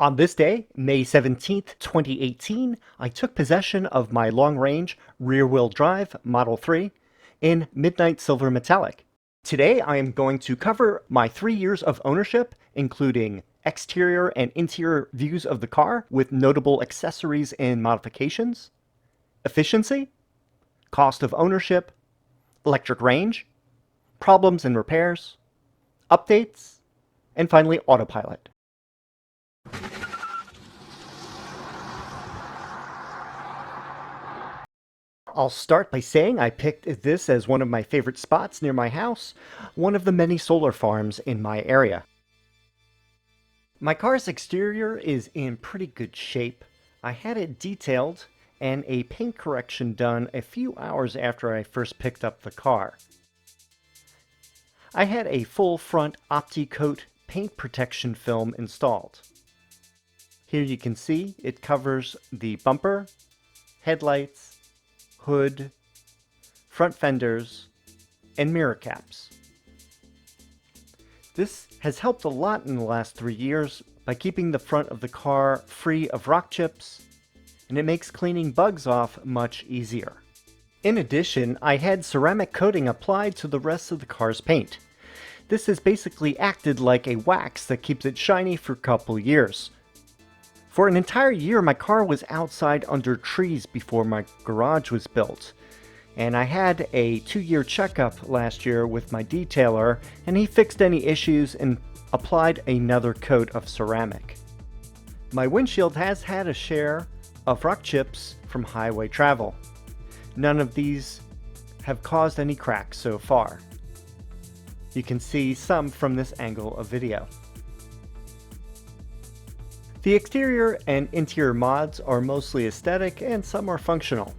On this day, May 17th, 2018, I took possession of my long-range rear-wheel drive Model 3 in Midnight Silver Metallic. Today I am going to cover my 3 years of ownership, including exterior and interior views of the car with notable accessories and modifications, efficiency, cost of ownership, electric range, problems and repairs, updates, and finally Autopilot. I'll start by saying I picked this as one of my favorite spots near my house, one of the many solar farms in my area. My car's exterior is in pretty good shape. I had it detailed and a paint correction done a few hours after I first picked up the car. I had a full front OptiCoat paint protection film installed. Here you can see it covers the bumper, headlights, hood, front fenders, and mirror caps. This has helped a lot in the last 3 years by keeping the front of the car free of rock chips, and it makes cleaning bugs off much easier. In addition, I had ceramic coating applied to the rest of the car's paint. This has basically acted like a wax that keeps it shiny for a couple years. For an entire year, my car was outside under trees before my garage was built. And I had a 2-year checkup last year with my detailer, and he fixed any issues and applied another coat of ceramic. My windshield has had a share of rock chips from highway travel. None of these have caused any cracks so far. You can see some from this angle of video. The exterior and interior mods are mostly aesthetic and some are functional.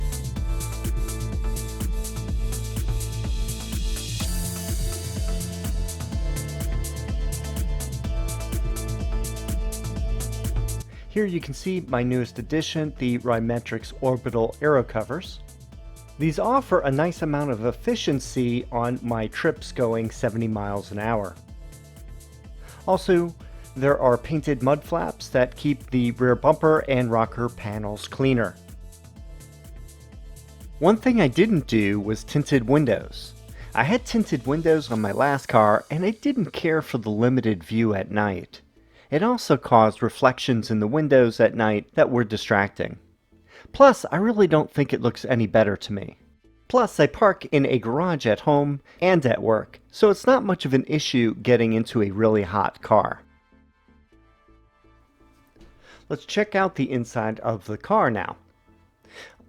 Here you can see my newest addition, the Rymetrix Orbital Aero Covers. These offer a nice amount of efficiency on my trips going 70 miles an hour. Also, there are painted mud flaps that keep the rear bumper and rocker panels cleaner. One thing I didn't do was tinted windows. I had tinted windows on my last car and I didn't care for the limited view at night. It also caused reflections in the windows at night that were distracting. Plus, I really don't think it looks any better to me. Plus, I park in a garage at home and at work, so it's not much of an issue getting into a really hot car. Let's check out the inside of the car now.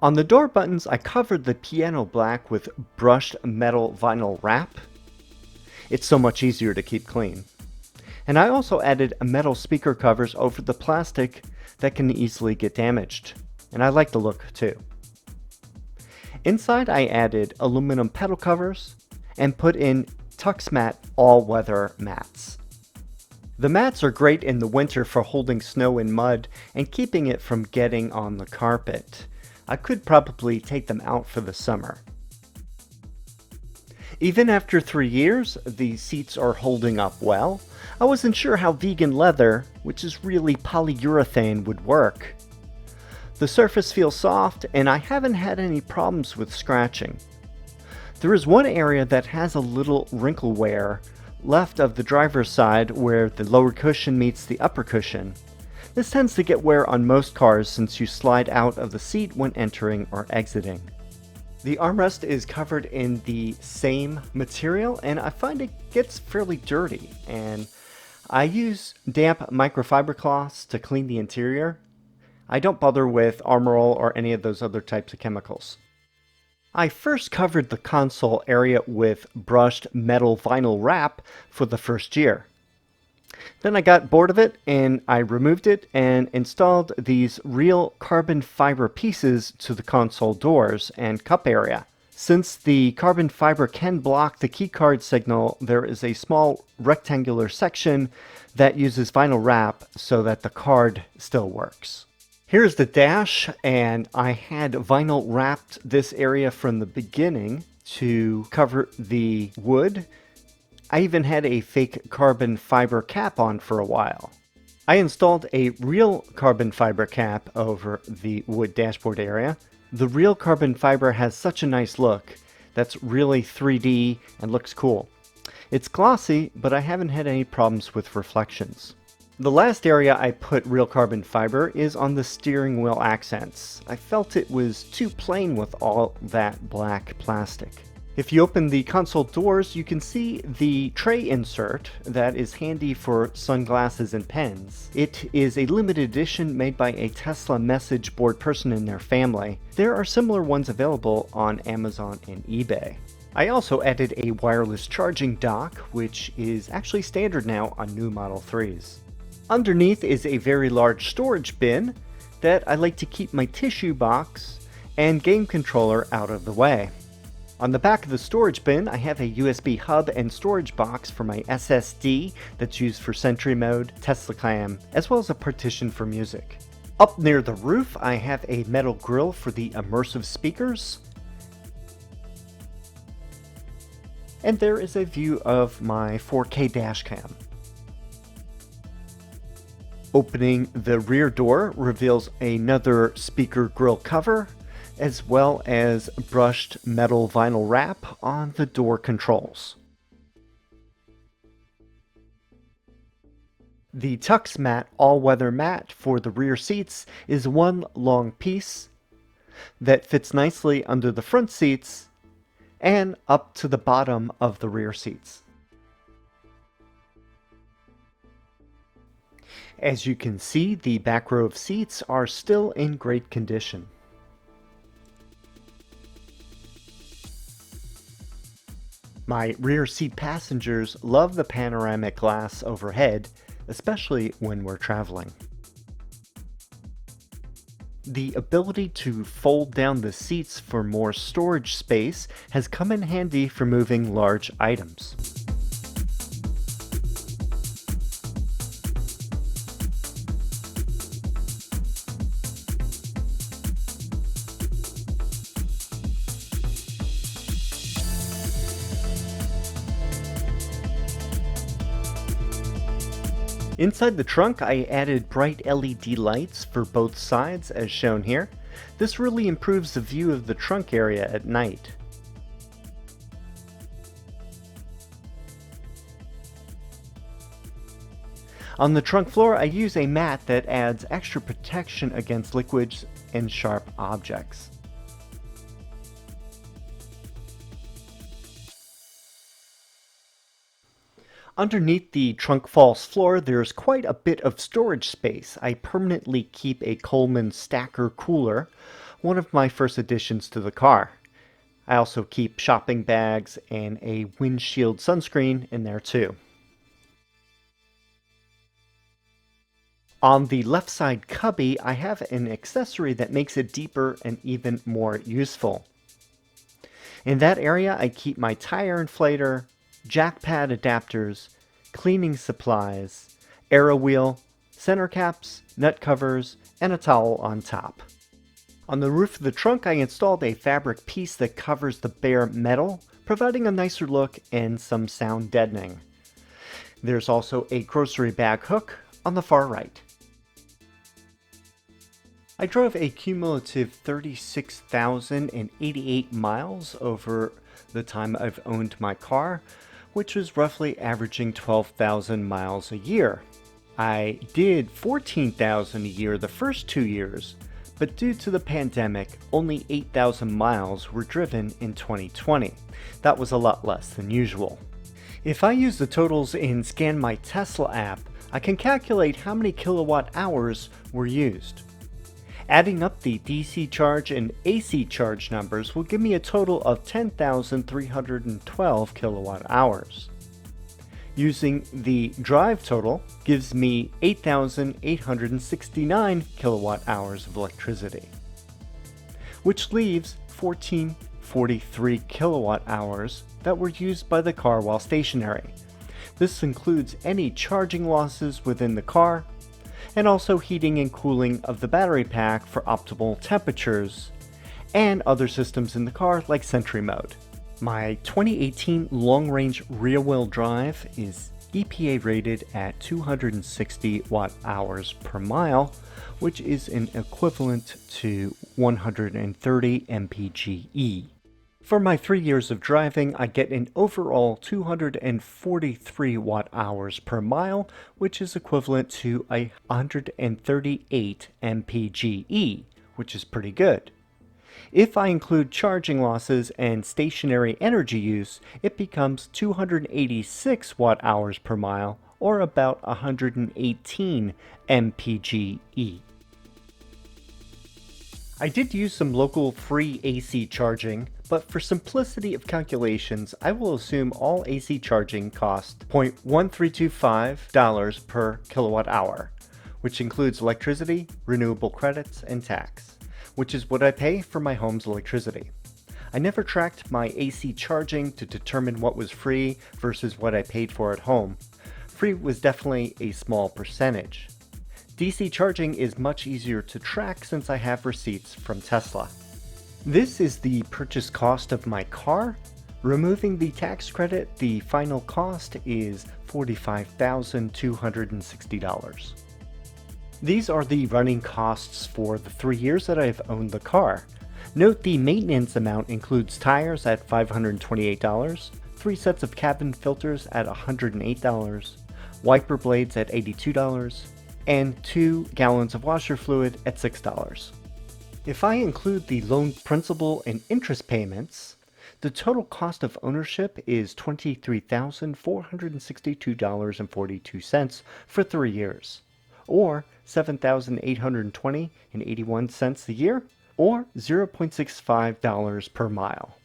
On the door buttons, I covered the piano black with brushed metal vinyl wrap. It's so much easier to keep clean. And I also added metal speaker covers over the plastic that can easily get damaged. And I like the look too. Inside, I added aluminum pedal covers and put in TuxMat all-weather mats. The mats are great in the winter for holding snow and mud and keeping it from getting on the carpet. I could probably take them out for the summer. Even after 3 years, the seats are holding up well. I wasn't sure how vegan leather, which is really polyurethane, would work. The surface feels soft and I haven't had any problems with scratching. There is one area that has a little wrinkle wear left of the driver's side where the lower cushion meets the upper cushion. This tends to get wear on most cars since you slide out of the seat when entering or exiting. The armrest is covered in the same material and I find it gets fairly dirty, and I use damp microfiber cloths to clean the interior. I don't bother with Armorol or any of those other types of chemicals. I first covered the console area with brushed metal vinyl wrap for the first year. Then I got bored of it and I removed it and installed these real carbon fiber pieces to the console doors and cup area. Since the carbon fiber can block the keycard signal, there is a small rectangular section that uses vinyl wrap so that the card still works. Here's the dash, and I had vinyl wrapped this area from the beginning to cover the wood. I even had a fake carbon fiber cap on for a while. I installed a real carbon fiber cap over the wood dashboard area. The real carbon fiber has such a nice look that's really 3D and looks cool. It's glossy, but I haven't had any problems with reflections. The last area I put real carbon fiber is on the steering wheel accents. I felt it was too plain with all that black plastic. If you open the console doors, you can see the tray insert that is handy for sunglasses and pens. It is a limited edition made by a Tesla message board person and their family. There are similar ones available on Amazon and eBay. I also added a wireless charging dock, which is actually standard now on new Model 3s. Underneath is a very large storage bin that I like to keep my tissue box and game controller out of the way. On the back of the storage bin, I have a USB hub and storage box for my SSD that's used for Sentry Mode, Tesla Cam, as well as a partition for music. Up near the roof, I have a metal grill for the immersive speakers. And there is a view of my 4K dashcam. Opening the rear door reveals another speaker grill cover, as well as brushed metal vinyl wrap on the door controls. The Tux Mat all-weather mat for the rear seats is one long piece that fits nicely under the front seats and up to the bottom of the rear seats. As you can see, the back row of seats are still in great condition. My rear seat passengers love the panoramic glass overhead, especially when we're traveling. The ability to fold down the seats for more storage space has come in handy for moving large items. Inside the trunk, I added bright LED lights for both sides as shown here. This really improves the view of the trunk area at night. On the trunk floor, I use a mat that adds extra protection against liquids and sharp objects. Underneath the trunk false floor, there's quite a bit of storage space. I permanently keep a Coleman Stacker cooler, one of my first additions to the car. I also keep shopping bags and a windshield sunscreen in there too. On the left side cubby, I have an accessory that makes it deeper and even more useful. In that area, I keep my tire inflator, jack pad adapters, cleaning supplies, aero wheel, center caps, nut covers, and a towel on top. On the roof of the trunk, I installed a fabric piece that covers the bare metal, providing a nicer look and some sound deadening. There's also a grocery bag hook on the far right. I drove a cumulative 36,088 miles over the time I've owned my car, which was roughly averaging 12,000 miles a year. I did 14,000 a year the first 2 years, but due to the pandemic, only 8,000 miles were driven in 2020. That was a lot less than usual. If I use the totals in Scan My Tesla app, I can calculate how many kilowatt hours were used. Adding up the DC charge and AC charge numbers will give me a total of 10,312 kilowatt hours. Using the drive total gives me 8,869 kilowatt hours of electricity, which leaves 1,443 kilowatt hours that were used by the car while stationary. This includes any charging losses within the car, and also heating and cooling of the battery pack for optimal temperatures, and other systems in the car like Sentry Mode. My 2018 long-range rear-wheel drive is EPA rated at 260 watt-hours per mile, which is an equivalent to 130 mpge. For my 3 years of driving, I get an overall 243 watt-hours per mile, which is equivalent to 138 mpge, which is pretty good. If I include charging losses and stationary energy use, it becomes 286 watt-hours per mile, or about 118 mpge. I did use some local free AC charging, but for simplicity of calculations, I will assume all AC charging costs $0.1325 per kilowatt hour, which includes electricity, renewable credits, and tax, which is what I pay for my home's electricity. I never tracked my AC charging to determine what was free versus what I paid for at home. Free was definitely a small percentage. DC charging is much easier to track since I have receipts from Tesla. This is the purchase cost of my car. Removing the tax credit, the final cost is $45,260. These are the running costs for the 3 years that I've owned the car. Note the maintenance amount includes tires at $528, 3 sets of cabin filters at $108, wiper blades at $82, and 2 gallons of washer fluid at $6. If I include the loan principal and interest payments, the total cost of ownership is $23,462.42 for 3 years, or $7,820.81 a year, or $0.65 per mile.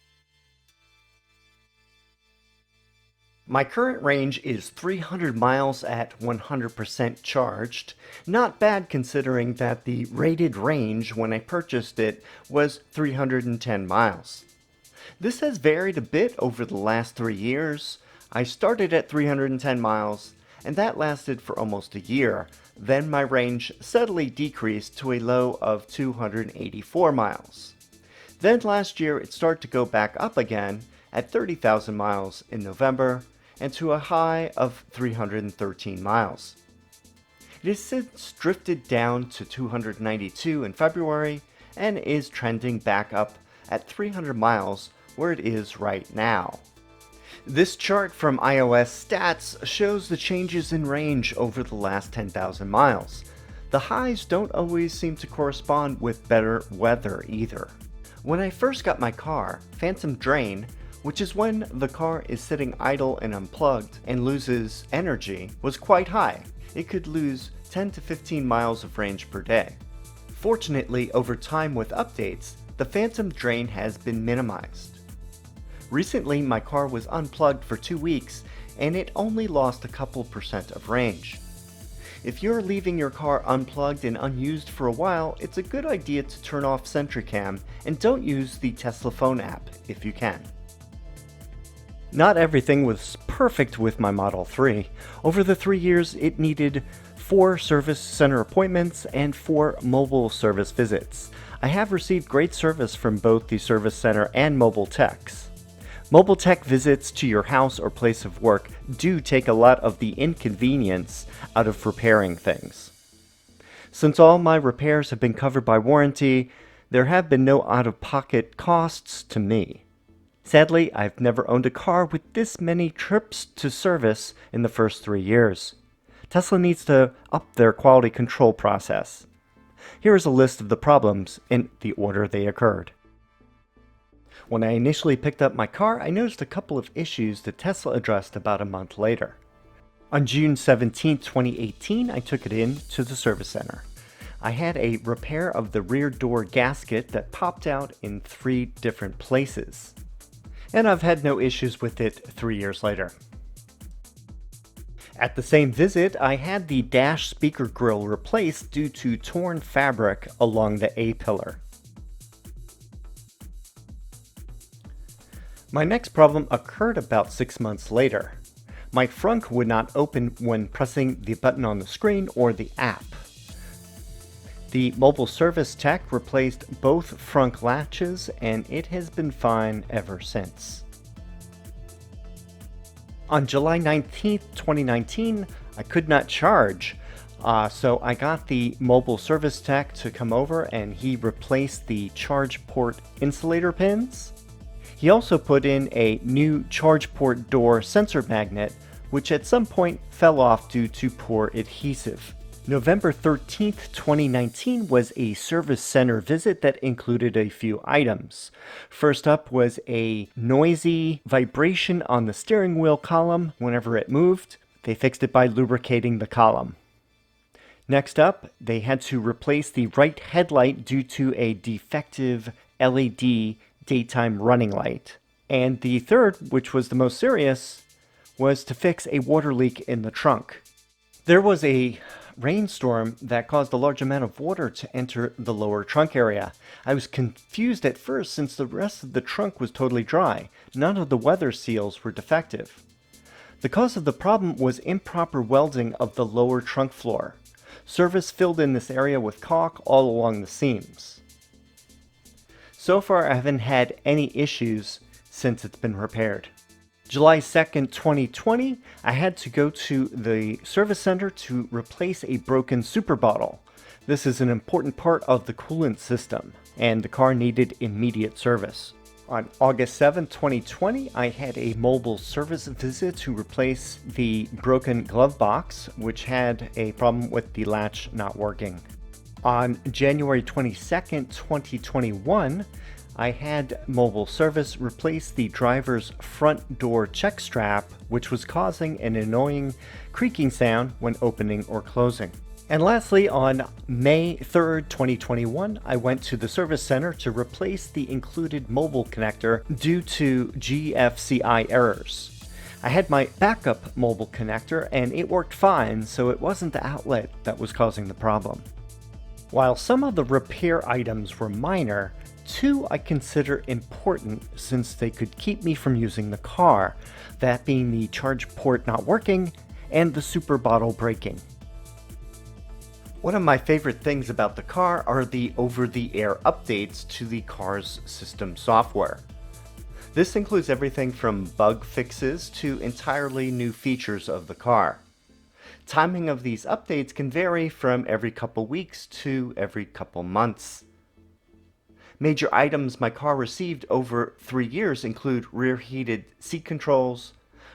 My current range is 300 miles at 100% charged. Not bad considering that the rated range when I purchased it was 310 miles. This has varied a bit over the last 3 years. I started at 310 miles, and that lasted for almost a year. Then my range steadily decreased to a low of 284 miles. Then last year it started to go back up again at 30,000 miles in November, and to a high of 313 miles. It has since drifted down to 292 in February and is trending back up at 300 miles where it is right now. This chart from iOS Stats shows the changes in range over the last 10,000 miles. The highs don't always seem to correspond with better weather either. When I first got my car, phantom drain, which is when the car is sitting idle and unplugged and loses energy, was quite high. It could lose 10 to 15 miles of range per day. Fortunately, over time with updates, the phantom drain has been minimized. Recently, my car was unplugged for 2 weeks and it only lost a couple percent of range. If you're leaving your car unplugged and unused for a while, it's a good idea to turn off SentryCam and don't use the Tesla phone app if you can. Not everything was perfect with my Model 3. Over the 3 years, it needed 4 service center appointments and 4 mobile service visits. I have received great service from both the service center and mobile techs. Mobile tech visits to your house or place of work do take a lot of the inconvenience out of repairing things. Since all my repairs have been covered by warranty, there have been no out-of-pocket costs to me. Sadly, I've never owned a car with this many trips to service in the first 3 years. Tesla needs to up their quality control process. Here is a list of the problems in the order they occurred. When I initially picked up my car, I noticed a couple of issues that Tesla addressed about a month later. On June 17, 2018, I took it in to the service center. I had a repair of the rear door gasket that popped out in 3 different places. And I've had no issues with it 3 years later. At the same visit, I had the dash speaker grille replaced due to torn fabric along the A-pillar. My next problem occurred about 6 months later. My frunk would not open when pressing the button on the screen or the app. The mobile service tech replaced both frunk latches and it has been fine ever since. On July 19th, 2019, I could not charge. So I got the mobile service tech to come over and he replaced the charge port insulator pins. He also put in a new charge port door sensor magnet, which at some point fell off due to poor adhesive. November 13th, 2019 was a service center visit that included a few items. First up was a noisy vibration on the steering wheel column whenever it moved. They fixed it by lubricating the column. Next up, they had to replace the right headlight due to a defective LED daytime running light. And the third, which was the most serious, was to fix a water leak in the trunk. There was a rainstorm that caused a large amount of water to enter the lower trunk area. I was confused at first since the rest of the trunk was totally dry. None of the weather seals were defective. The cause of the problem was improper welding of the lower trunk floor. Service filled in this area with caulk all along the seams. So far, I haven't had any issues since it's been repaired. July 2nd, 2020, I had to go to the service center to replace a broken super bottle. This is an important part of the coolant system, and the car needed immediate service. On August 7th, 2020, I had a mobile service visit to replace the broken glove box, which had a problem with the latch not working. On January 22nd, 2021, I had mobile service replace the driver's front door check strap, which was causing an annoying creaking sound when opening or closing. And lastly, on May 3rd, 2021, I went to the service center to replace the included mobile connector due to GFCI errors. I had my backup mobile connector and it worked fine, so it wasn't the outlet that was causing the problem. While some of the repair items were minor, two I consider important since they could keep me from using the car, that being the charge port not working and the super bottle breaking. One of my favorite things about the car are the over-the-air updates to the car's system software. This includes everything from bug fixes to entirely new features of the car. Timing of these updates can vary from every couple weeks to every couple months. Major items my car received over 3 years include rear heated seat controls,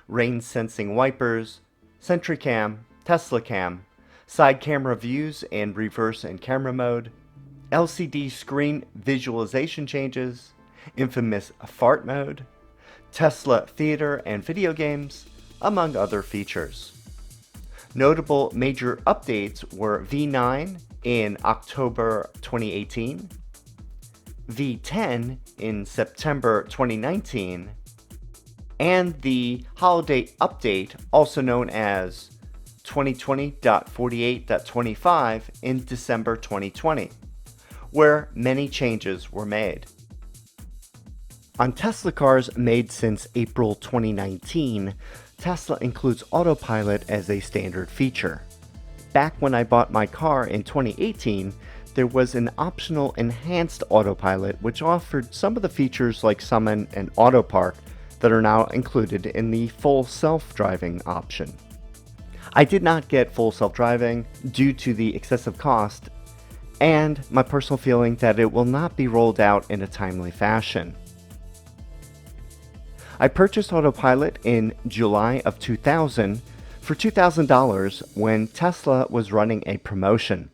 rain sensing wipers, SentryCam, Tesla Cam, side camera views and reverse and camera mode, LCD screen visualization changes, infamous fart mode, Tesla theater and video games, among other features. Notable major updates were V9 in October 2018, V10 in September 2019, and the holiday update, also known as 2020.48.25 in December 2020, where many changes were made. On Tesla cars made since April 2019, Tesla includes Autopilot as a standard feature. Back when I bought my car in 2018, there was an optional enhanced Autopilot which offered some of the features like Summon and Auto Park that are now included in the full self-driving option. I did not get full self-driving due to the excessive cost and my personal feeling that it will not be rolled out in a timely fashion. I purchased Autopilot in July of 2000 for $2,000 when Tesla was running a promotion.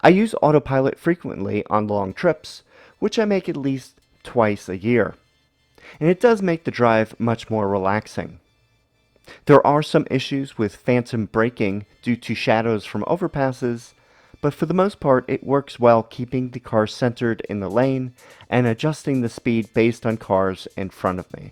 I use Autopilot frequently on long trips, which I make at least twice a year, and it does make the drive much more relaxing. There are some issues with phantom braking due to shadows from overpasses, but for the most part it works well keeping the car centered in the lane and adjusting the speed based on cars in front of me.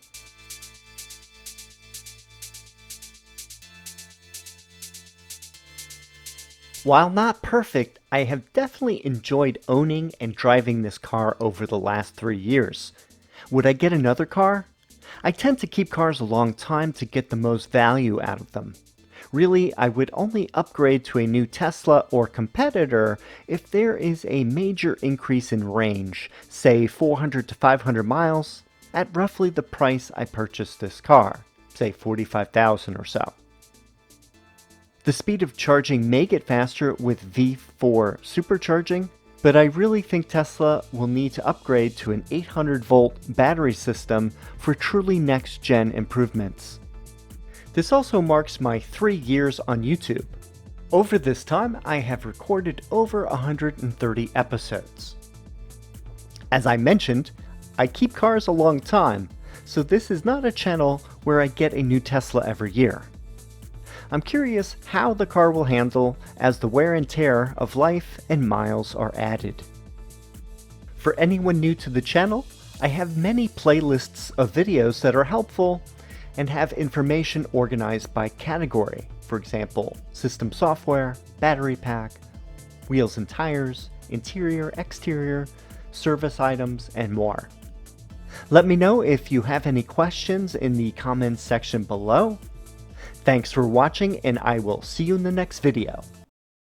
While not perfect, I have definitely enjoyed owning and driving this car over the last 3 years. Would I get another car? I tend to keep cars a long time to get the most value out of them. Really, I would only upgrade to a new Tesla or competitor if there is a major increase in range, say 400 to 500 miles, at roughly the price I purchased this car. say 45,000 or so. The speed of charging may get faster with V4 supercharging, but I really think Tesla will need to upgrade to an 800-volt battery system for truly next-gen improvements. This also marks my 3 years on YouTube. Over this time, I have recorded over 130 episodes. As I mentioned, I keep cars a long time, so this is not a channel where I get a new Tesla every year. I'm curious how the car will handle as the wear and tear of life and miles are added. For anyone new to the channel, I have many playlists of videos that are helpful and have information organized by category. For example, system software, battery pack, wheels and tires, interior, exterior, service items, and more. Let me know if you have any questions in the comments section below. Thanks for watching, and I will see you in the next video.